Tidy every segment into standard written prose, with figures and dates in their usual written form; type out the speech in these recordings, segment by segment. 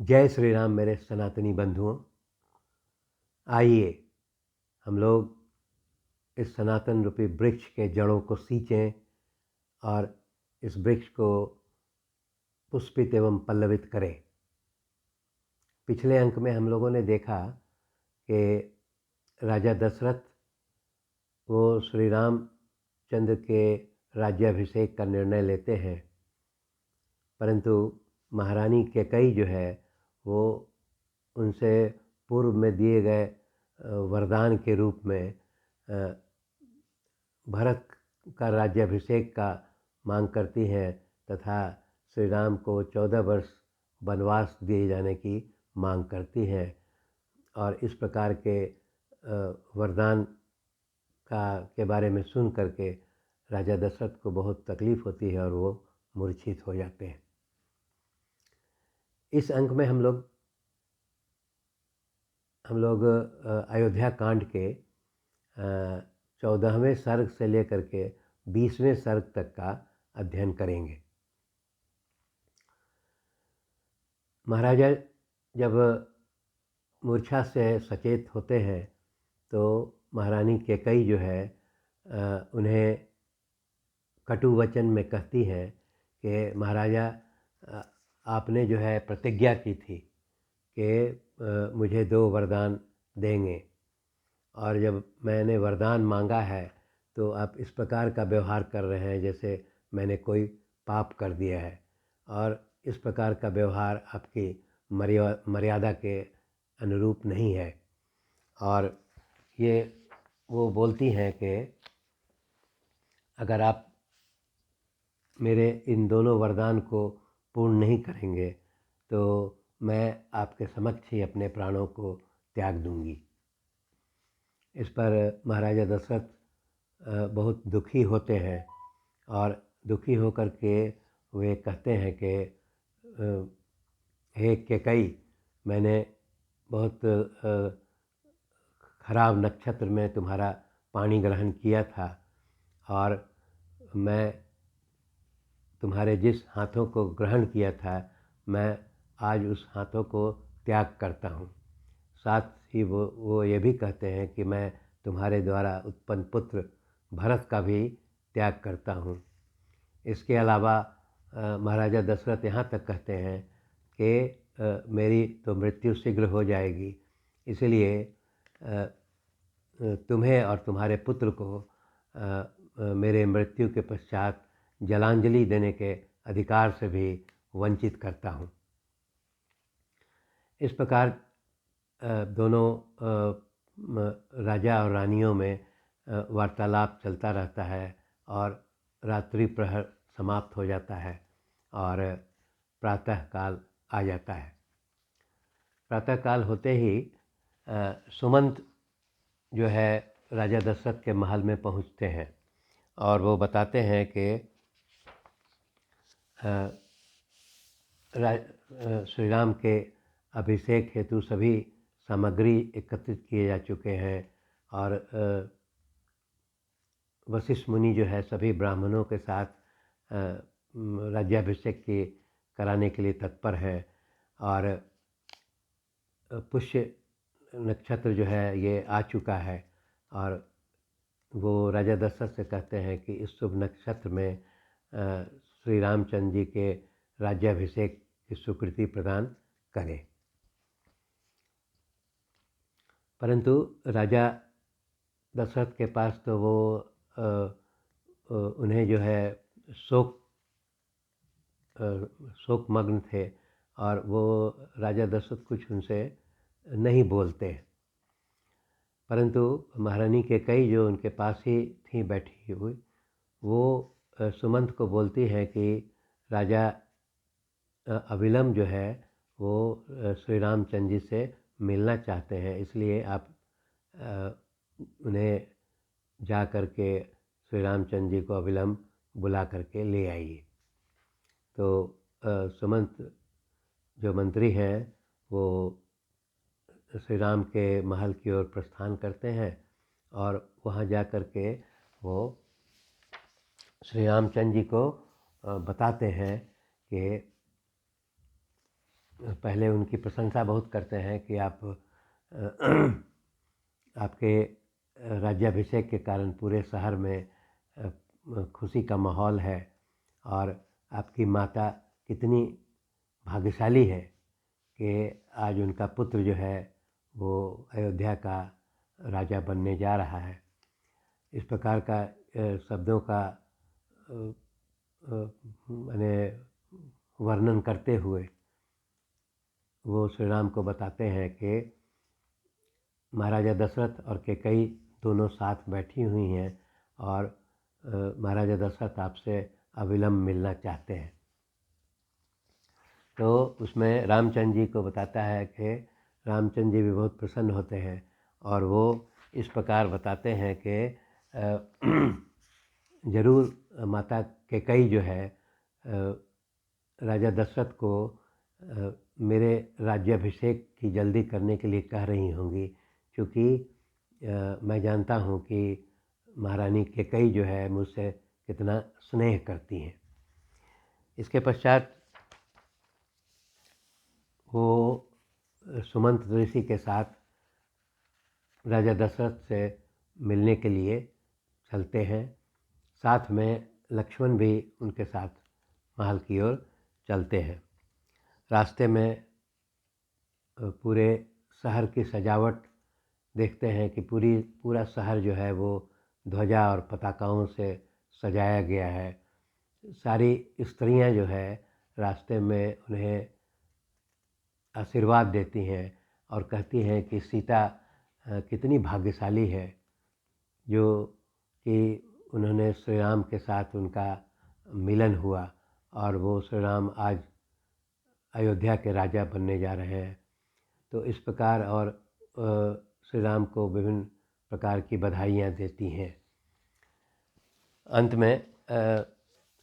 जय श्री राम मेरे सनातनी बंधुओं। आइए हम लोग इस सनातन रूपी वृक्ष के जड़ों को सींचें और इस वृक्ष को पुष्पित एवं पल्लवित करें। पिछले अंक में हम लोगों ने देखा कि राजा दशरथ वो श्री रामचंद्र के राज्याभिषेक का निर्णय लेते हैं, परंतु महारानी कैकेयी जो है वो उनसे पूर्व में दिए गए वरदान के रूप में भरत का राज्याभिषेक का मांग करती हैं तथा श्री राम को 14 वर्ष वनवास दिए जाने की मांग करती हैं। और इस प्रकार के वरदान के बारे में सुन करके राजा दशरथ को बहुत तकलीफ़ होती है और वो मूर्छित हो जाते हैं। इस अंक में हम लोग अयोध्या कांड के 14वें सर्ग से लेकर के 20वें सर्ग तक का अध्ययन करेंगे। महाराजा जब मूर्छा से सचेत होते हैं तो महारानी कैकेयी जो है उन्हें कटु वचन में कहती हैं कि महाराजा आपने जो है प्रतिज्ञा की थी कि मुझे 2 वरदान देंगे, और जब मैंने वरदान मांगा है तो आप इस प्रकार का व्यवहार कर रहे हैं जैसे मैंने कोई पाप कर दिया है, और इस प्रकार का व्यवहार आपकी मर्यादा के अनुरूप नहीं है। और ये वो बोलती हैं कि अगर आप मेरे इन दोनों वरदान को पूर्ण नहीं करेंगे तो मैं आपके समक्ष ही अपने प्राणों को त्याग दूंगी। इस पर महाराजा दशरथ बहुत दुखी होते हैं और दुखी होकर के वे कहते हैं कि हे कैकेयी, मैंने बहुत खराब नक्षत्र में तुम्हारा पानी ग्रहण किया था और मैं तुम्हारे जिस हाथों को ग्रहण किया था मैं आज उस हाथों को त्याग करता हूँ। साथ ही वो ये भी कहते हैं कि मैं तुम्हारे द्वारा उत्पन्न पुत्र भरत का भी त्याग करता हूँ। इसके अलावा महाराजा दशरथ यहाँ तक कहते हैं कि मेरी तो मृत्यु शीघ्र हो जाएगी, इसलिए तुम्हें और तुम्हारे पुत्र को मेरे मृत्यु के पश्चात जलांजलि देने के अधिकार से भी वंचित करता हूँ। इस प्रकार दोनों राजा और रानियों में वार्तालाप चलता रहता है और रात्रि प्रहर समाप्त हो जाता है और प्रातः काल आ जाता है। प्रातः काल होते ही सुमंत जो है राजा दशरथ के महल में पहुंचते हैं और वो बताते हैं कि श्री राम के अभिषेक हेतु सभी सामग्री एकत्रित किए जा चुके हैं और वशिष्ठ मुनि जो है सभी ब्राह्मणों के साथ राज्याभिषेक की कराने के लिए तत्पर हैं। और पुष्य नक्षत्र जो है ये आ चुका है और वो राजा दशरथ से कहते हैं कि इस शुभ नक्षत्र में श्री रामचंद्र जी के राज्याभिषेक की स्वीकृति प्रदान करें। परंतु राजा दशरथ के पास तो वो उन्हें जो है शोकमग्न थे और वो राजा दशरथ कुछ उनसे नहीं बोलते। परंतु महारानी कैकेयी जो उनके पास ही थी बैठी हुई, वो सुमंत को बोलती है कि राजा अविलंब जो है वो श्री रामचंद्र जी से मिलना चाहते हैं, इसलिए आप उन्हें जा कर के श्री रामचंद्र जी को अविलंब बुला करके ले आइए। तो सुमंत जो मंत्री हैं वो श्री राम के महल की ओर प्रस्थान करते हैं और वहाँ जा कर के वो श्री रामचंद्र जी को बताते हैं कि पहले उनकी प्रशंसा बहुत करते हैं कि आप आपके राज्याभिषेक के कारण पूरे शहर में खुशी का माहौल है और आपकी माता कितनी भाग्यशाली है कि आज उनका पुत्र जो है वो अयोध्या का राजा बनने जा रहा है। इस प्रकार का शब्दों का माने वर्णन करते हुए वो श्री राम को बताते हैं कि महाराजा दशरथ और कैकेयी दोनों साथ बैठी हुई हैं और महाराजा दशरथ आपसे अविलंब मिलना चाहते हैं। तो उसमें रामचंद्र जी को बताता है कि रामचंद्र जी भी बहुत प्रसन्न होते हैं और वो इस प्रकार बताते हैं कि ज़रूर माता कैकेयी जो है राजा दशरथ को मेरे राज्याभिषेक की जल्दी करने के लिए कह रही होंगी, क्योंकि मैं जानता हूँ कि महारानी कैकेयी जो है मुझसे कितना स्नेह करती हैं। इसके पश्चात वो सुमंत ऋषि के साथ राजा दशरथ से मिलने के लिए चलते हैं। साथ में लक्ष्मण भी उनके साथ महल की ओर चलते हैं। रास्ते में पूरे शहर की सजावट देखते हैं कि पूरा शहर जो है वो ध्वजा और पताकाओं से सजाया गया है। सारी स्त्रियां जो है रास्ते में उन्हें आशीर्वाद देती हैं और कहती हैं कि सीता कितनी भाग्यशाली है जो कि उन्होंने श्री राम के साथ उनका मिलन हुआ और वो श्री राम आज अयोध्या के राजा बनने जा रहे हैं। तो इस प्रकार और श्री राम को विभिन्न प्रकार की बधाइयाँ देती हैं। अंत में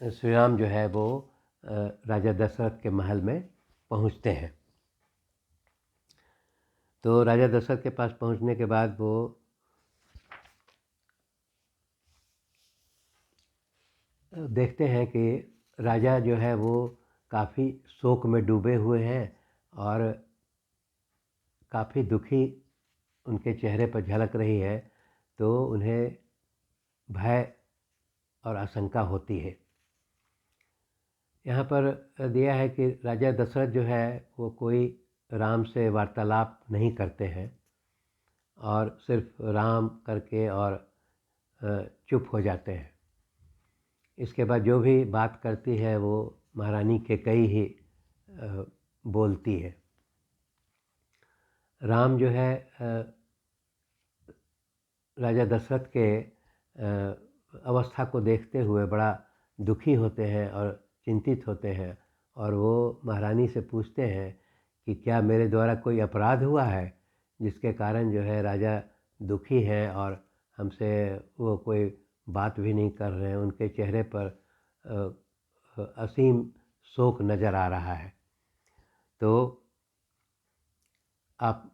श्री राम जो है वो राजा दशरथ के महल में पहुँचते हैं। तो राजा दशरथ के पास पहुँचने के बाद वो देखते हैं कि राजा जो है वो काफ़ी शोक में डूबे हुए हैं और काफ़ी दुखी उनके चेहरे पर झलक रही है। तो उन्हें भय और आशंका होती है। यहाँ पर दिया है कि राजा दशरथ जो है वो कोई राम से वार्तालाप नहीं करते हैं और सिर्फ राम करके और चुप हो जाते हैं। इसके बाद जो भी बात करती है वो महारानी कैकेयी ही बोलती है। राम जो है राजा दशरथ के अवस्था को देखते हुए बड़ा दुखी होते हैं और चिंतित होते हैं और वो महारानी से पूछते हैं कि क्या मेरे द्वारा कोई अपराध हुआ है जिसके कारण जो है राजा दुखी हैं और हमसे वो कोई बात भी नहीं कर रहे हैं। उनके चेहरे पर असीम शोक नज़र आ रहा है। तो आप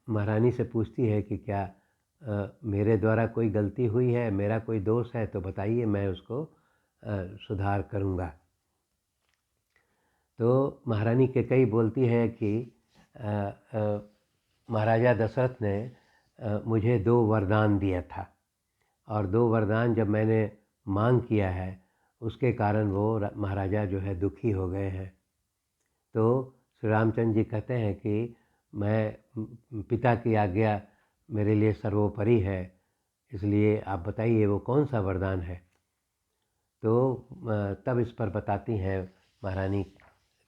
महारानी से पूछती है कि क्या मेरे द्वारा कोई गलती हुई है, मेरा कोई दोष है तो बताइए, मैं उसको सुधार करूँगा। तो महारानी कैकेयी बोलती है कि महाराजा दशरथ ने मुझे 2 वरदान दिया था और 2 वरदान जब मैंने मांग किया है उसके कारण वो महाराजा जो है दुखी हो गए हैं। तो श्री रामचंद्र जी कहते हैं कि मैं पिता की आज्ञा मेरे लिए सर्वोपरि है, इसलिए आप बताइए वो कौन सा वरदान है। तो तब इस पर बताती हैं महारानी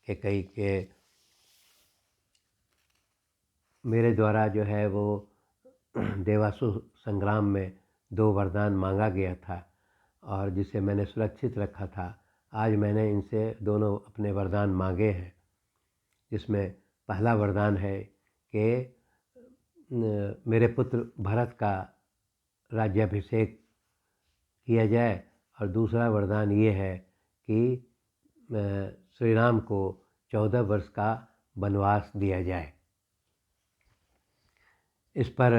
कैकेयी के मेरे द्वारा जो है वो देवासुर संग्राम में 2 वरदान मांगा गया था और जिसे मैंने सुरक्षित रखा था। आज मैंने इनसे दोनों अपने वरदान मांगे हैं, जिसमें पहला वरदान है कि मेरे पुत्र भरत का राज्याभिषेक किया जाए और दूसरा वरदान ये है कि श्री राम को 14 वर्ष का वनवास दिया जाए। इस पर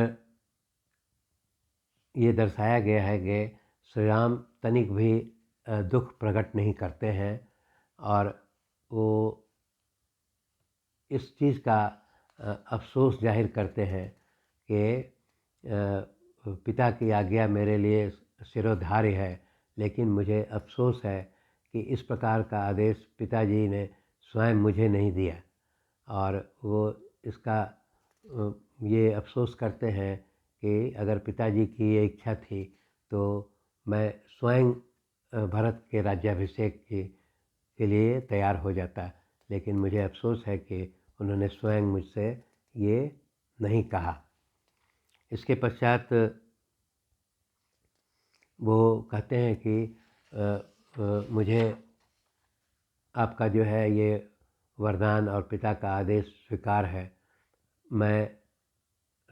ये दर्शाया गया है कि श्री राम तनिक भी दुख प्रकट नहीं करते हैं और वो इस चीज़ का अफ़सोस ज़ाहिर करते हैं कि पिता की आज्ञा मेरे लिए शिरोधार्य है, लेकिन मुझे अफ़सोस है कि इस प्रकार का आदेश पिताजी ने स्वयं मुझे नहीं दिया। और वो इसका ये अफ़सोस करते हैं कि अगर पिताजी की ये इच्छा थी तो मैं स्वयं भरत के राज्याभिषेक के लिए तैयार हो जाता, लेकिन मुझे अफ़सोस है कि उन्होंने स्वयं मुझसे ये नहीं कहा। इसके पश्चात वो कहते हैं कि मुझे आपका जो है ये वरदान और पिता का आदेश स्वीकार है। मैं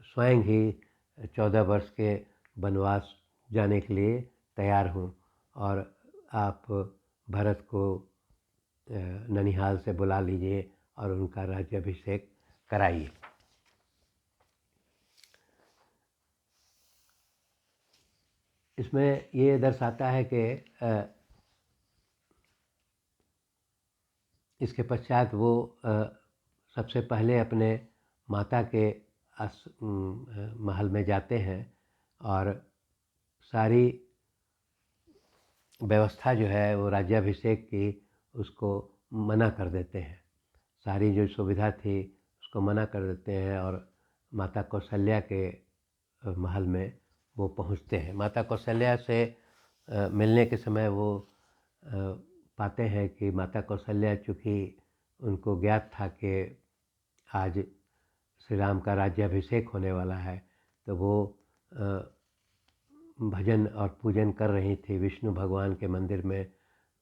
स्वयं ही 14 वर्ष के वनवास जाने के लिए तैयार हूँ और आप भरत को ननिहाल से बुला लीजिए और उनका राज्याभिषेक कराइए। इसमें ये दर्शाता है कि इसके पश्चात वो सबसे पहले अपने माता के महल में जाते हैं और सारी व्यवस्था जो है वो राज्याभिषेक की उसको मना कर देते हैं। सारी जो सुविधा थी उसको मना कर देते हैं और माता कौशल्या के महल में वो पहुंचते हैं। माता कौशल्या से मिलने के समय वो पाते हैं कि माता कौशल्या चूँकि उनको ज्ञात था कि आज श्री राम का राज्याभिषेक होने वाला है, तो वो भजन और पूजन कर रही थी विष्णु भगवान के मंदिर में।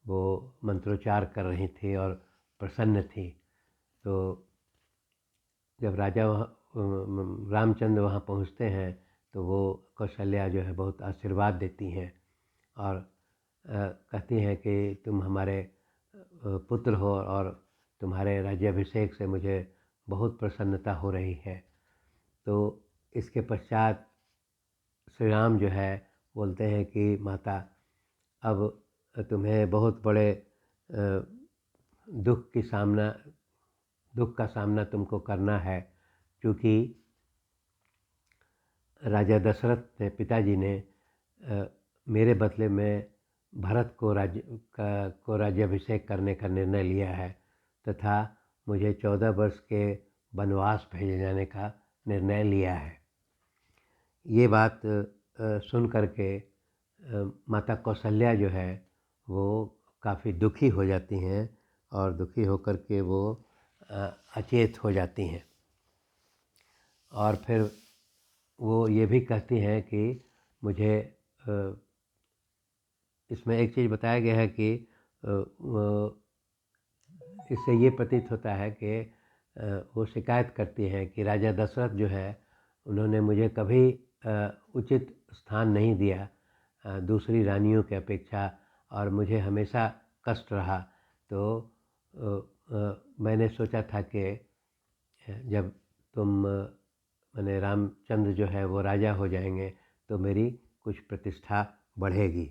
वो मंत्रोच्चार कर रही थी और प्रसन्न थी। तो जब राजा रामचंद्र वहाँ पहुँचते हैं तो वो कौशल्या जो है बहुत आशीर्वाद देती हैं और कहती हैं कि तुम हमारे पुत्र हो और तुम्हारे राज्याभिषेक से मुझे बहुत प्रसन्नता हो रही है। तो इसके पश्चात श्री राम जो है बोलते हैं कि माता, अब तुम्हें बहुत बड़े दुख का सामना तुमको करना है, क्योंकि राजा दशरथ ने, पिताजी ने मेरे बदले में भरत को राज्याभिषेक करने का निर्णय लिया है तथा मुझे 14 वर्ष के वनवास भेजे जाने का निर्णय लिया है। ये बात सुन करके माता कौशल्या जो है वो काफ़ी दुखी हो जाती हैं और दुखी होकर के वो अचेत हो जाती हैं और फिर वो ये भी कहती हैं कि मुझे इसमें एक चीज़ बताया गया है कि इससे ये प्रतीत होता है कि वो शिकायत करती हैं कि राजा दशरथ जो है उन्होंने मुझे कभी उचित स्थान नहीं दिया दूसरी रानियों की अपेक्षा और मुझे हमेशा कष्ट रहा। तो मैंने सोचा था कि जब तुम माने रामचंद्र जो है वो राजा हो जाएंगे तो मेरी कुछ प्रतिष्ठा बढ़ेगी।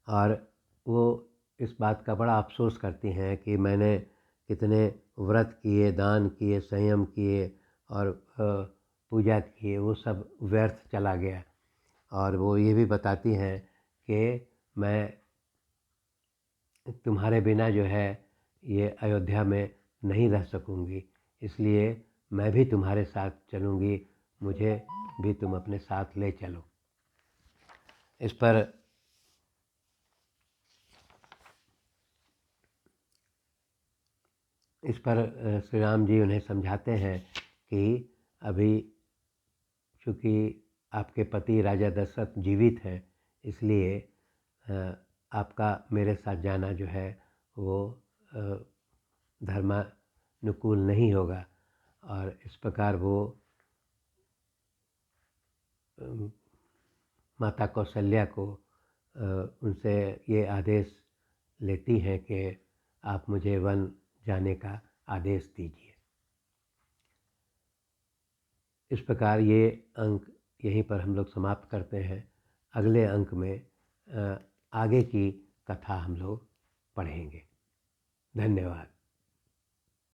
और वो इस बात का बड़ा अफसोस करती हैं कि मैंने कितने व्रत किए, दान किए, संयम किए और पूजा किए, वो सब व्यर्थ चला गया। और वो ये भी बताती हैं कि मैं तुम्हारे बिना जो है ये अयोध्या में नहीं रह सकूँगी, इसलिए मैं भी तुम्हारे साथ चलूँगी, मुझे भी तुम अपने साथ ले चलो। इस पर श्री राम जी उन्हें समझाते हैं कि अभी चूँकि आपके पति राजा दशरथ जीवित हैं, इसलिए आपका मेरे साथ जाना जो है वो धर्मानुकूल नहीं होगा। और इस प्रकार वो माता कौशल्या को उनसे ये आदेश लेती हैं कि आप मुझे वन जाने का आदेश दीजिए। इस प्रकार ये अंक यहीं पर हम लोग समाप्त करते हैं। अगले अंक में आगे की कथा हम लोग पढ़ेंगे। धन्यवाद।